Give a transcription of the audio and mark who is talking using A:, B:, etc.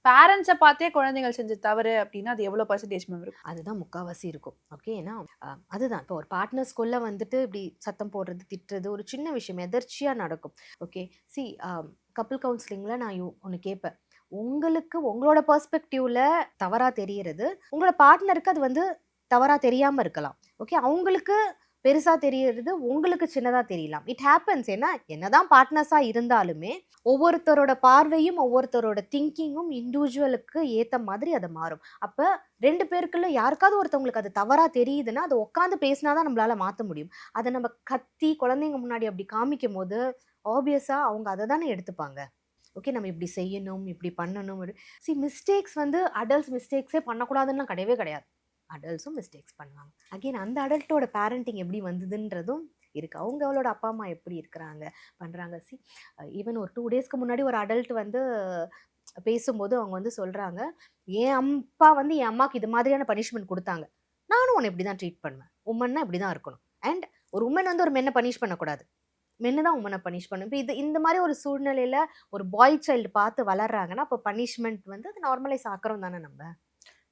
A: Parents பார்த்தே குழந்தைகள் செஞ்ச தவறு அப்படின்னா, அது எவ்வளோ பெர்சன்டேஜ் மேம் இருக்கும்?
B: அதுதான் முக்காவாசி இருக்கும். ஓகே. ஏன்னா அதுதான் இப்போ ஒரு பார்ட்னர்ஸ்குள்ள வந்துட்டு இப்படி சத்தம் போடுறது, திட்டுறது ஒரு சின்ன விஷயம் எதர்ச்சியா நடக்கும். ஓகே. சி கப்பிள் கவுன்சிலிங்ல நான் ஒண்ணு கேட்பேன். உங்களுக்கு உங்களோட பெர்ஸ்பெக்டிவ்ல தவறா தெரியறது, உங்களோட பார்ட்னருக்கு அது வந்து தவறா தெரியாம இருக்கலாம். ஓகே. அவங்களுக்கு பெருசா தெரியறது உங்களுக்கு சின்னதா தெரியலாம். It happens. ஏன்னா என்னதான் பார்ட்னர்ஸா இருந்தாலுமே ஒவ்வொருத்தரோட பார்வையும் ஒவ்வொருத்தரோட திங்கிங்கும் இண்டிவிஜுவலுக்கு ஏத்த மாதிரி அது மாறும். அப்ப 2 பேருக்குள்ள யாருக்காவது ஒருத்தவங்களுக்கு அது தவறா தெரியுதுன்னா, அத உட்கார்ந்து பேசினா தான் நம்மளால மாத்த முடியும். அத நம்ம கத்தி குழந்தைங்க முன்னாடி அப்படி காமிக்கும்போது, ஆப்வியஸா அவங்க அத தானே எடுத்துப்பாங்க. ஓகே நம்ம இப்படி செய்யணும், இப்படி பண்ணணும். மிஸ்டேக்ஸ் வந்து அடல்ட்ஸ் மிஸ்டேக்ஸே பண்ணக்கூடாதுன்னுலாம் கிடையவே கிடையாது. அடல்ட்ஸும் மிஸ்டேக்ஸ் பண்ணுவாங்க. அகைன் அந்த அடல்ட்டோட பேரண்டிங் எப்படி வந்ததுன்றதும் இருக்கு. அவங்களோட அப்பா, அம்மா எப்படி இருக்கிறாங்க, பண்றாங்க. ஈவன் ஒரு 2 டேஸ்க்கு முன்னாடி ஒரு அடல்ட் வந்து பேசும்போது அவங்க வந்து சொல்றாங்க, "என் அப்பா வந்து என் அம்மாக்கு இது மாதிரியான பனிஷ்மென்ட் குடுத்தாங்க. நானும் உன்ன இப்படி தான் ட்ரீட் பண்ணுவேன். வுமன்னா இப்படி தான் இருக்கணும்." அண்ட் ஒரு வுமன் வந்து ஒரு மென்ன பனிஷ் பண்ணக்கூடாது. மென்னு தான் வுமன பனிஷ் பண்ணணும். இப்ப இந்த மாரி ஒரு சூழ்நிலையில ஒரு பாய் சைல்டு பார்த்து வளர்றாங்கன்னா, அப்ப பனிஷ்மென்ட் வந்து அது நார்மலைஸ் ஆக்குறோம் தானே நம்ப.